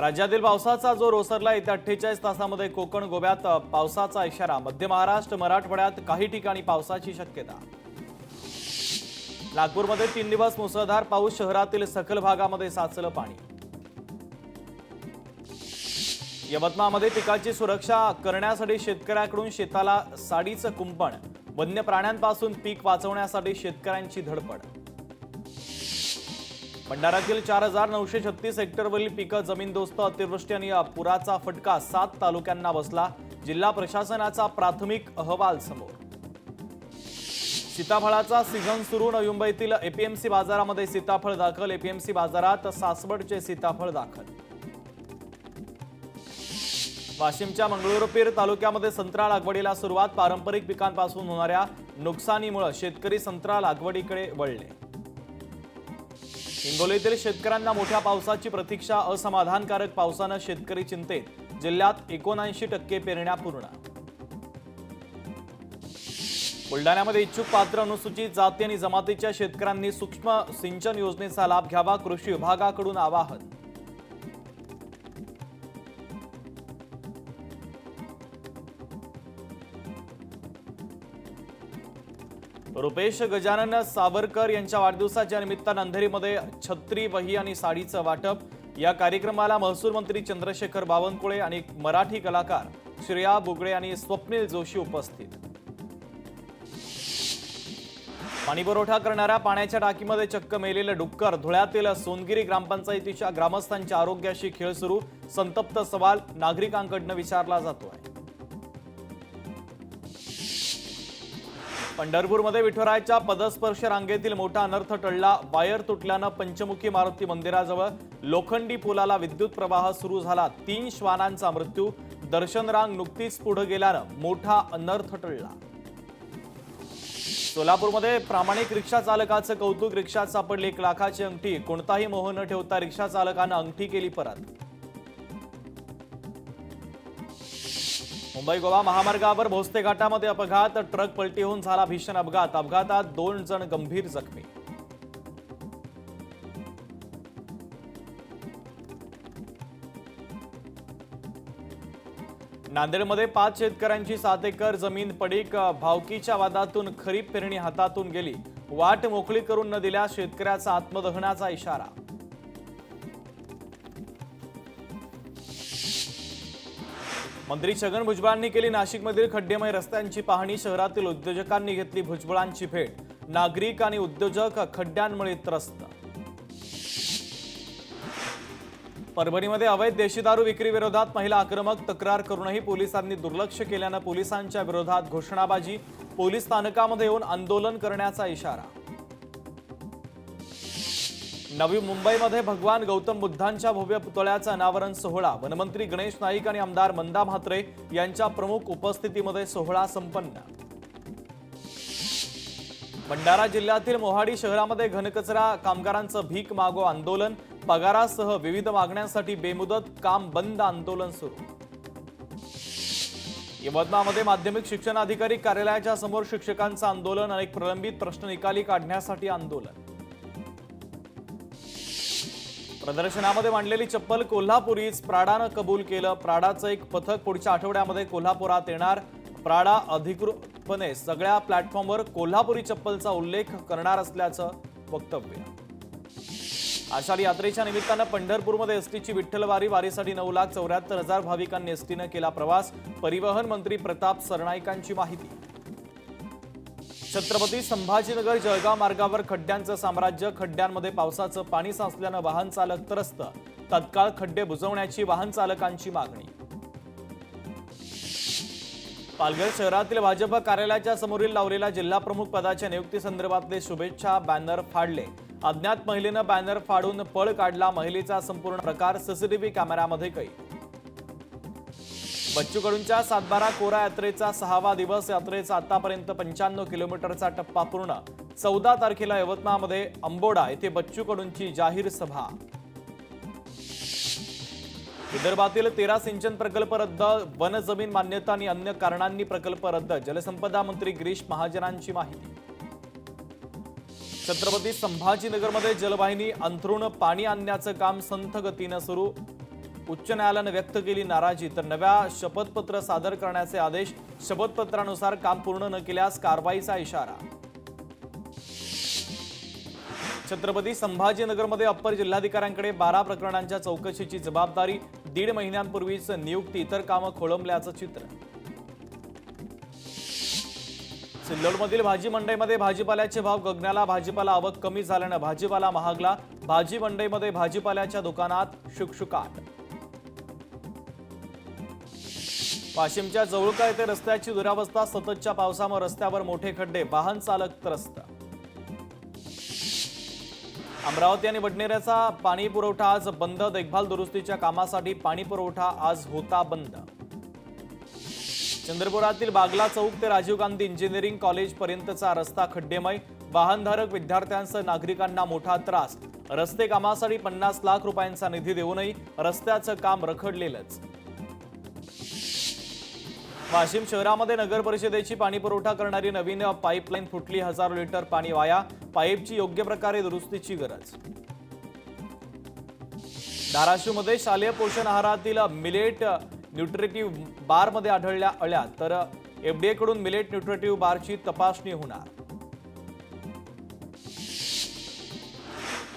राज्यातील पावसाचा जोर ओसरला। येत्या 48 तासांमध्ये कोकण गोव्यात पावसाचा इशारा। मध्य महाराष्ट्र मराठवाड्यात काही ठिकाणी पावसाची शक्यता। नागपूरमध्ये 3 दिवस मुसळधार पाऊस। शहरातील सखल भागामध्ये साचलं पाणी। यवतमाळमध्ये पिकाची सुरक्षा करण्यासाठी शेतकऱ्यांकडून शेताला साडीचं कुंपण। वन्य प्राण्यांपासून पीक वाचवण्यासाठी शेतकऱ्यांची धडपड। भंडाऱ्यातील 4936 हेक्टरवरील पिकं जमीनदोस्त। अतिवृष्टी आणि पुराचा फटका 7 तालुक्यांना बसला। जिल्हा प्रशासनाचा प्राथमिक अहवाल समोर। सीताफळाचा सीझन सुरू। नवी मुंबईतील एपीएमसी बाजारामध्ये सीताफळ दाखल। एपीएमसी बाजारात सासवडचे सीताफळ दाखल। वाशिमच्या मंगळूरपीर तालुक्यामध्ये संत्रा लागवडीला सुरुवात। पारंपरिक पिकांपासून होणाऱ्या नुकसानीमुळे शेतकरी संत्रा लागवडीकडे वळले। हिंगोलीतील शेतकऱ्यांना मोठ्या पावसाची प्रतीक्षा। असमाधानकारक पावसाने शेतकरी चिंतेत। जिल्ह्यात 79% पेरण्या पूर्ण। बुलढाण्यामध्ये इच्छुक पात्र अनुसूचित जाती आणि जमातीच्या शेतकऱ्यांनी सूक्ष्म सिंचन योजनेचा लाभ घ्यावा। कृषी विभागाकडून आवाहन। रुपेश गजानन सावरकर यांच्या वाढदिवसाच्या निमित्तानं अंधेरीमध्ये छत्री, वही आणि साडीचं वाटप। या कार्यक्रमाला महसूल मंत्री चंद्रशेखर बावनकुळे आणि मराठी कलाकार श्रेया बुगळे आणि स्वप्नील जोशी उपस्थित। पाणीपुरवठा करणाऱ्या पाण्याच्या टाकीमध्ये चक्क मेलेलं डुक्कर। धुळ्यातील सोनगिरी ग्रामपंचायतीच्या ग्रामस्थांच्या आरोग्याशी खेळ सुरू। संतप्त सवाल नागरिकांकडून विचारला जातोय। पंढरपूरमध्ये विठुरायाच्या पदस्पर्श रांगेतील मोठा अनर्थ टळला। वायर तुटल्यानं पंचमुखी मारुती मंदिराजवळ लोखंडी पुलाला विद्युत प्रवाह सुरू झाला। 3 श्वानांचा मृत्यू। दर्शन रांग नुकतीच पुढे गेल्यानं मोठा अनर्थ टळला। सोलापूरमध्ये प्रामाणिक रिक्षा चालकाचं कौतुक। रिक्षात सापडली 1 लाखाची अंगठी। कोणताही मोह न ठेवता रिक्षा चालकानं अंगठी केली परत। मुंबई गोवा महामार्गावर भोसले घाटामध्ये अपघात। ट्रक पलटी होऊन झाला भीषण अपघात। अपघातात 2 जण गंभीर जखमी। नांदेडमध्ये 5 शेतकऱ्यांची 7 एकर जमीन पडीक। भावकीच्या वादातून खरीप पेरणी हातातून गेली। वाट मोकळी करून न दिल्यास शेतकऱ्याचा आत्मदहनाचा इशारा। मंत्री छगन भुजबळांनी केली नाशिकमधील खड्डेमय रस्त्यांची पाहणी। शहरातील उद्योजकांनी घेतली भुजबळांची भेट। नागरिक आणि उद्योजक खड्ड्यांमुळे त्रस्त। परभणीमध्ये अवैध देशी दारू विक्री विरोधात महिला आक्रमक। तक्रार करूनही पोलिसांनी दुर्लक्ष केल्यानं पोलिसांच्या विरोधात घोषणाबाजी। पोलीस स्थानकामध्ये येऊन आंदोलन करण्याचा इशारा। नवी मुंबईमध्ये भगवान गौतम बुद्धांच्या भव्य पुतळ्याचा अनावरण सोहळा। वनमंत्री गणेश नाईक आणि आमदार मंदा म्हात्रे यांच्या प्रमुख उपस्थितीमध्ये सोहळा संपन्न। भंडारा जिल्ह्यातील मोहाडी शहरामध्ये घनकचरा कामगारांचं भीक मागो आंदोलन। पगारासह विविध मागण्यांसाठी बेमुदत काम बंद आंदोलन सुरू। यवतमाळमध्ये माध्यमिक शिक्षण अधिकारी कार्यालयाच्या समोर शिक्षकांचं आंदोलन। अनेक प्रलंबित प्रश्न निकाली काढण्यासाठी आंदोलन। प्रदर्शनामध्ये मांडलेली चप्पल कोल्हापुरीच प्राडानं कबूल केलं। प्राडाचं एक पथक पुढच्या आठवड्यामध्ये कोल्हापुरात येणार। प्राडा अधिकृतपणे सगळ्या प्लॅटफॉर्मवर कोल्हापुरी चप्पलचा उल्लेख करणार असल्याचं वक्तव्य। आषाढी यात्रेच्या निमित्तानं पंढरपूरमध्ये एसटीची विठ्ठलवारी। वारीसाठी 9,74,000 भाविकांनी एसटीनं केला प्रवास। परिवहन मंत्री प्रताप सरनाईकांची माहिती। छत्रपती संभाजीनगर जळगाव मार्गावर खड्ड्यांचं साम्राज्य। खड्ड्यांमध्ये पावसाचं पाणी साचल्यानं वाहन चालक त्रस्त। तत्काळ खड्डे बुजवण्याची वाहन चालकांची मागणी। पालघर शहरातील भाजप कार्यालयाच्या समोरील लावलेल्या जिल्हाप्रमुख पदाच्या नियुक्तीसंदर्भातले शुभेच्छा बॅनर फाडले। अज्ञात महिलेनं बॅनर फाडून पळ काढला। महिलेचा संपूर्ण प्रकार सीसीटीव्ही कॅमेऱ्यामध्ये कैद। बच्चू कडूंच्या सातबारा कोरा यात्रेचा 6वा दिवस। यात्रेचा आतापर्यंत 95 किलोमीटरचा टप्पा पूर्ण। 14 तारखेला यवतमाळमध्ये अंबोडा येथे बच्चू कडूंची जाहीर सभा। विदर्भातील 13 सिंचन प्रकल्प रद्द। वन जमीन मान्यता आणि अन्य कारणांनी प्रकल्प रद्द। जलसंपदा मंत्री गिरीश महाजनांची माहिती। छत्रपती संभाजीनगरमध्ये जलवाहिनी अंथरून पाणी आणण्याचं काम संथ गतीनं सुरू। उच्च न्यायालयाने व्यक्त केली नाराजी, तर नव्या शपथपत्र सादर करण्याचे आदेश. शपथपत्रानुसार काम पूर्ण न केल्यास कारवाईचा इशारा. छत्रपती संभाजीनगरमध्ये अप्पर जिल्हाधिकाऱ्यांकडे 12 प्रकरणांच्या चौकशीची जबाबदारी. 1.5 महिन्यांपूर्वीच नियुक्ती, इतर कामं खोळंबल्याचं चित्र. सिल्लोडमधील भाजी मंडईमध्ये भाजीपाल्याचे भाव गगनाला. भाजीपाला आवक कमी झाल्यानं भाजीपाला महागला. भाजी मंडईमध्ये भाजीपाल्याच्या दुकानात शुकशुकाट. वाशिमच्या जवळका येथे रस्त्याची दुरावस्था. सततच्या पावसामुळे रस्त्यावर मोठे खड्डे. वाहन चालक त्रस्त. अमरावती आणि बडनेराचा पाणी पुरवठा आज बंद. देखभाल दुरुस्तीच्या कामासाठी पाणी पुरवठा आज होता बंद. चंद्रपुरातील बागला चौक ते राजीव गांधी इंजिनिअरिंग कॉलेज पर्यंतचा रस्ता खड्डेमय. वाहनधारक विद्यार्थ्यांसह नागरिकांना मोठा त्रास. रस्ते कामासाठी 50 लाख रुपयांचा निधी देऊनही रस्त्याचं काम रखडलेलंच. वाशिम शहरामध्ये नगर परिषदेची पाणी पुरवठा करणारी नवीन पाईपलाईन फुटली. हजारो लिटर पाणी वाया. पाईपची योग्य प्रकारे दुरुस्तीची गरज. धाराशिवमध्ये शालेय पोषण आहारातील मिलेट न्यूट्रिटिव्ह बारमध्ये आढळल्या अळ्या, तर एफडीए कडून मिलेट न्यूट्रिटिव्ह बारची तपासणी होणार.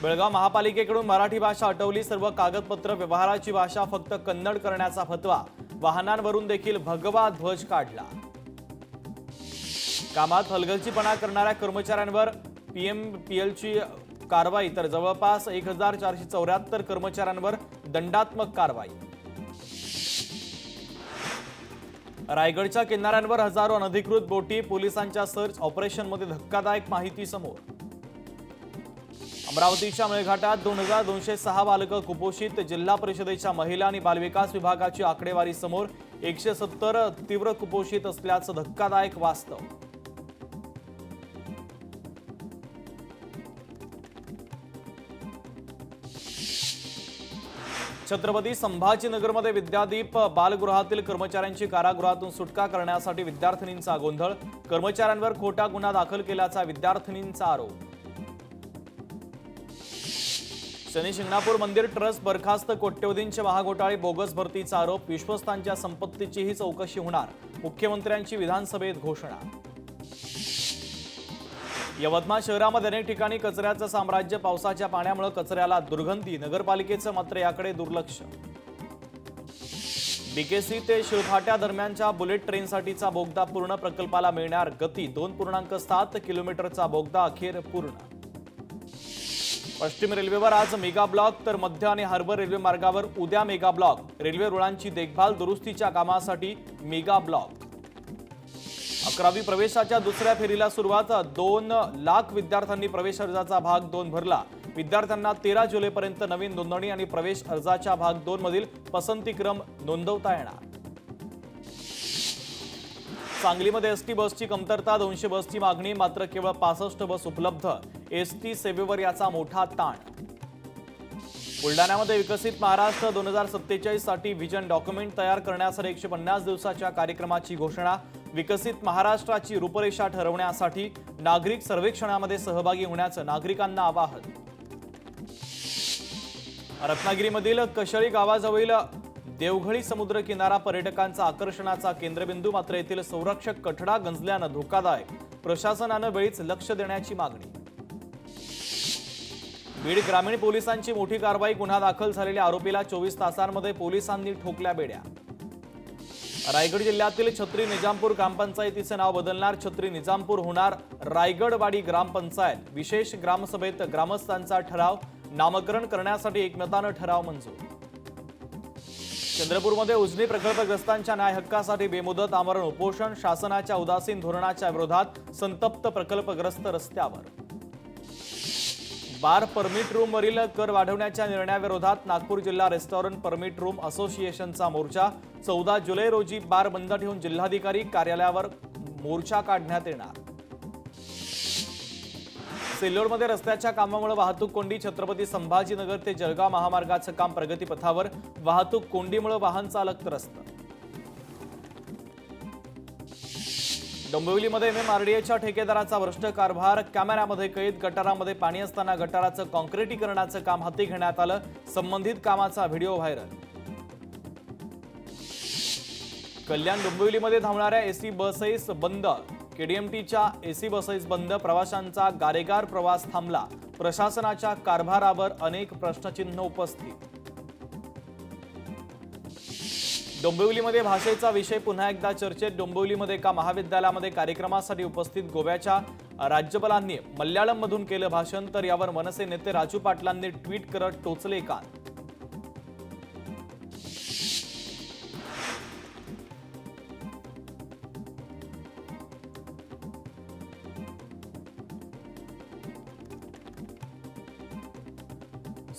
बेळगाव महापालिकेकडून मराठी भाषा हटवली. सर्व कागदपत्र व्यवहाराची भाषा फक्त कन्नड करण्याचा फतवा. वाहनांवरून देखील भगवा ध्वज काढला. कामात हलगर्जीपणा करणाऱ्या कर्मचाऱ्यांवर पीएमपीएलची कारवाई, तर जवळपास 1474 कर्मचाऱ्यांवर दंडात्मक कारवाई. रायगडच्या किनाऱ्यांवर हजारो अनधिकृत बोटी. पोलिसांच्या सर्च ऑपरेशनमध्ये धक्कादायक माहिती समोर. अमरावतीच्या मेळघाटात 2206 बालकं कुपोषित. जिल्हा परिषदेच्या महिला आणि बालविकास विभागाची आकडेवारी समोर. 170 तीव्र कुपोषित असल्याचं धक्कादायक वास्तव. छत्रपती संभाजीनगरमध्ये विद्यादीप बालगृहातील कर्मचाऱ्यांची कारागृहातून सुटका करण्यासाठी विद्यार्थिनींचा गोंधळ. कर्मचाऱ्यांवर खोटा गुन्हा दाखल केल्याचा विद्यार्थिनींचा आरोप. शनी शिंगणापूर मंदिर ट्रस्ट बरखास्त. कोट्यवधींचे महाघोटाळे, बोगस भरतीचा आरोप. विश्वस्तांच्या संपत्तीचीही चौकशी होणार. मुख्यमंत्र्यांची विधानसभेत घोषणा. यवतमाळ शहरामध्ये अनेक ठिकाणी कचऱ्याचं साम्राज्य. पावसाच्या पाण्यामुळे कचऱ्याला दुर्गंधी. नगरपालिकेचं मात्र याकडे दुर्लक्ष. बीकेसी ते शिळफाट्या दरम्यानच्या बुलेट ट्रेनसाठीचा बोगदा पूर्ण. प्रकल्पाला मिळणार गती. 2.7 किलोमीटरचा बोगदा अखेर पूर्ण. पश्चिम रेल्वेवर आज मेगा ब्लॉक, तर मध्य आणि हार्बर रेल्वे मार्गावर उद्या मेगा ब्लॉक. रेल्वे रुळांची देखभाल दुरुस्तीच्या कामासाठी मेगा ब्लॉक. 11वी प्रवेशाच्या दुसऱ्या फेरीला सुरुवात. 2 लाख विद्यार्थ्यांनी प्रवेश अर्जाचा भाग 2 भरला. विद्यार्थ्यांना 13 जुलैपर्यंत नवीन नोंदणी आणि प्रवेश अर्जाच्या भाग 2 मधील पसंतीक्रम नोंदवता येणार. सांगलीमध्ये एसटी बसची कमतरता. 200 बसची मागणी, मात्र केवळ 65 बस उपलब्ध. एसटी सेवेवर याचा मोठा ताण. बुलढाण्यामध्ये विकसित महाराष्ट्र 2047 साठी व्हिजन डॉक्युमेंट तयार करण्यासाठी 150 दिवसाच्या कार्यक्रमाची घोषणा. विकसित महाराष्ट्राची रूपरेषा ठरवण्यासाठी नागरिक सर्वेक्षणामध्ये सहभागी होण्याचं नागरिकांना आवाहन. रत्नागिरीमधील कशळी गावाजवळील देवघळी समुद्र किनारा पर्यटकांचा आकर्षणाचा केंद्रबिंदू, मात्र येथील संरक्षक कठडा गंजल्यानं धोकादायक. प्रशासनानं वेळीच लक्ष देण्याची मागणी. बीड ग्रामीण पोलिसांची मोठी कारवाई. गुन्हा दाखल झालेल्या आरोपीला 24 तासांमध्ये पोलिसांनी ठोकल्या बेड्या. रायगड जिल्ह्यातील छत्री निजामपूर ग्रामपंचायतीचे नाव बदलणार. छत्री निजामपूर होणार रायगडवाडी ग्रामपंचायत. विशेष ग्रामसभेत ग्रामस्थांचा ठराव. नामकरण करण्यासाठी एकमतानं ठराव मंजूर. चंद्रपूरमध्ये उजनी प्रकल्पग्रस्तांच्या न्याय हक्कासाठी बेमुदत आमरण उपोषण. शासनाच्या उदासीन धोरणाच्या विरोधात संतप्त प्रकल्पग्रस्त रस्त्यावर. बार परमिट रूमवरील कर वाढवण्याच्या निर्णयाविरोधात नागपूर जिल्हा रेस्टॉरंट परमिट रूम असोसिएशनचा मोर्चा. 14 जुलै रोजी बार बंद ठेवून जिल्हाधिकारी कार्यालयावर मोर्चा काढण्यात येणार. सिल्लोडमध्ये रस्त्याच्या कामामुळे वाहतूक कोंडी. छत्रपती संभाजीनगर ते जळगाव महामार्गाचं काम प्रगतीपथावर. वाहतूक कोंडीमुळे वाहन चालक त्रस्त. डोंबिवलीमध्ये एमएमआरडीएच्या ठेकेदाराचा भ्रष्ट कारभार. कॅमेऱ्यामध्ये कैद. गटारामध्ये पाणी असताना गटाराचं कॉन्क्रिटीकरणाचं काम हाती घेण्यात आलं. संबंधित कामाचा व्हिडिओ व्हायरल. कल्याण डोंबिवलीमध्ये धावणाऱ्या एसी बसेस बंद, केडीएमटीच्या एसी बसेस बंद, प्रवाशांचा गारेगार प्रवास थांबला, प्रशासनाच्या कारभारावर अनेक प्रश्नचिन्ह उपस्थित. डोंबिवलीमध्ये भाषेचा विषय पुन्हा एकदा चर्चेत. डोंबिवलीमध्ये एका महाविद्यालयामध्ये कार्यक्रमासाठी उपस्थित गोव्याच्या राज्यपालांनी मल्याळममधून केलं भाषण, तर यावर मनसे नेते राजू पाटलांनी ट्विट करत टोचले कान.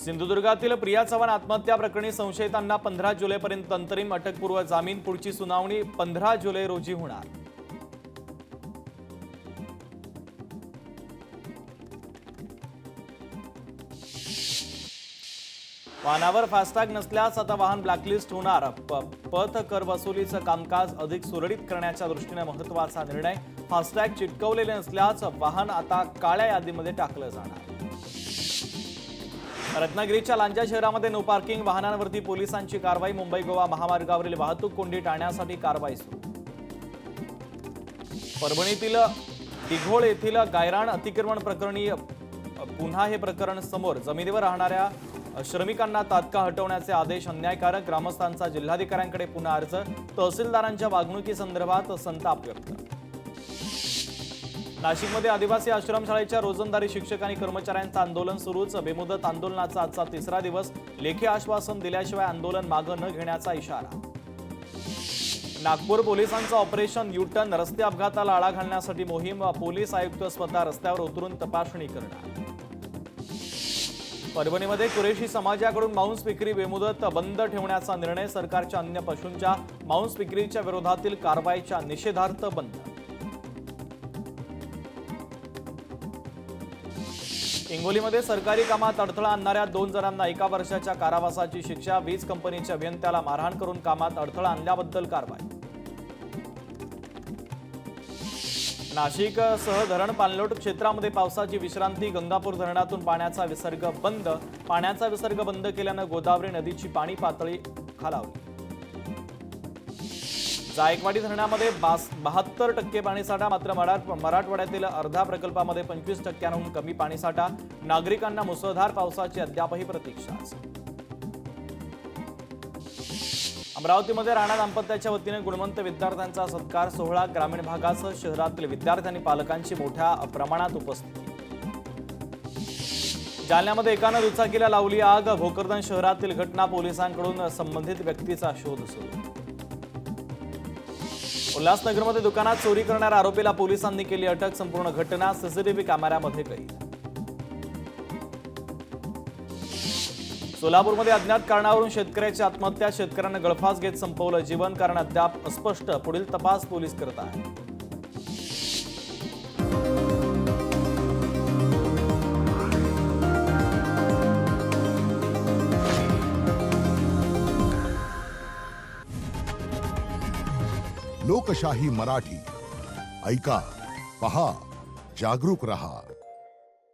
सिंधुदुर्गातील प्रिया चव्हाण आत्महत्या प्रकरणी संशयितांना 15 जुलैपर्यंत अंतरिम अटकपूर्व जामीन. पुढची सुनावणी 15 जुलै रोजी होणार. वाहनावर फास्टॅग नसल्यास आता वाहन ब्लॅकलिस्ट होणार. पथ कर वसुलीचं कामकाज अधिक सुरळीत करण्याच्या दृष्टीने महत्त्वाचा निर्णय. फास्टॅग चिटकवलेले नसल्यास वाहन आता काळ्या यादीमध्ये टाकलं जाणार. रत्नागिरीच्या लांजा शहरामध्ये नो पार्किंग वाहनांवरती पोलिसांची कारवाई. मुंबई गोवा महामार्गावरील वाहतूक कोंडी टाळण्यासाठी कारवाई सुरू. परभणीतील दिघोळ येथील गायरान अतिक्रमण प्रकरणी पुन्हा हे प्रकरण समोर. जमिनीवर राहणाऱ्या श्रमिकांना तात्काळ हटवण्याचे आदेश अन्यायकारक. ग्रामस्थांचा जिल्हाधिकाऱ्यांकडे पुन्हा अर्ज. तहसीलदारांच्या वागणुकीसंदर्भात संताप व्यक्त. नाशिकमध्ये आदिवासी आश्रमशाळेच्या रोजंदारी शिक्षक आणि कर्मचाऱ्यांचं आंदोलन सुरूच. बेमुदत आंदोलनाचा आजचा तिसरा दिवस. लेखी आश्वासन दिल्याशिवाय आंदोलन मागे न घेण्याचा इशारा. नागपूर पोलिसांचं ऑपरेशन यू-टर्न. रस्ते अपघाताला आळा घालण्यासाठी मोहीम. पोलीस आयुक्त स्वतः रस्त्यावर उतरून तपासणी करणार. परभणीमध्ये कुरेशी समाजाकडून मांस विक्री बेमुदत बंद ठेवण्याचा निर्णय. सरकारच्या अन्य पशूंच्या मांस विक्रीच्या विरोधातील कारवाईच्या निषेधार्थ बंद. हिंगोलीमध्ये सरकारी कामात अडथळा आणणाऱ्या 2 जणांना 1 वर्षाच्या कारावासाची शिक्षा. वीज कंपनीच्या अभियंत्याला मारहाण करून कामात अडथळा आणल्याबद्दल कारवाई. नाशिकसह धरण पाणलोट क्षेत्रामध्ये पावसाची विश्रांती. गंगापूर धरणातून पाण्याचा विसर्ग बंद. पाण्याचा विसर्ग बंद केल्यानं गोदावरी नदीची पाणी पातळी खालावली. जायकवाडी धरणामध्ये 72% पाणीसाठा. मात्र मराठवाड्यातील अर्धा प्रकल्पामध्ये 25%हून कमी पाणीसाठा. नागरिकांना मुसळधार पावसाची अद्यापही प्रतीक्षा. अमरावतीमध्ये राणा दाम्पत्याच्या वतीने गुणवंत विद्यार्थ्यांचा सत्कार सोहळा. ग्रामीण भागासह शहरातील विद्यार्थी आणि पालकांची मोठ्या प्रमाणात उपस्थिती. जालन्यामध्ये एकानं दुचाकीला लावली आग. भोकरदन शहरातील घटना. पोलिसांकडून संबंधित व्यक्तीचा शोध सुरू. उल्हासनगरमध्ये दुकानात चोरी करणाऱ्या आरोपीला पोलिसांनी केली अटक. संपूर्ण घटना सीसीटीव्ही कॅमेऱ्यामध्ये कैद. सोलापूरमध्ये अज्ञात कारणावरून शेतकऱ्याची आत्महत्या. शेतकऱ्यांना गळफास घेत संपवलं जीवन. कारण अद्याप अस्पष्ट. पुढील तपास पोलीस करत आहेत. लोकशाही मराठी ऐका, पहा, जागरूक रहा.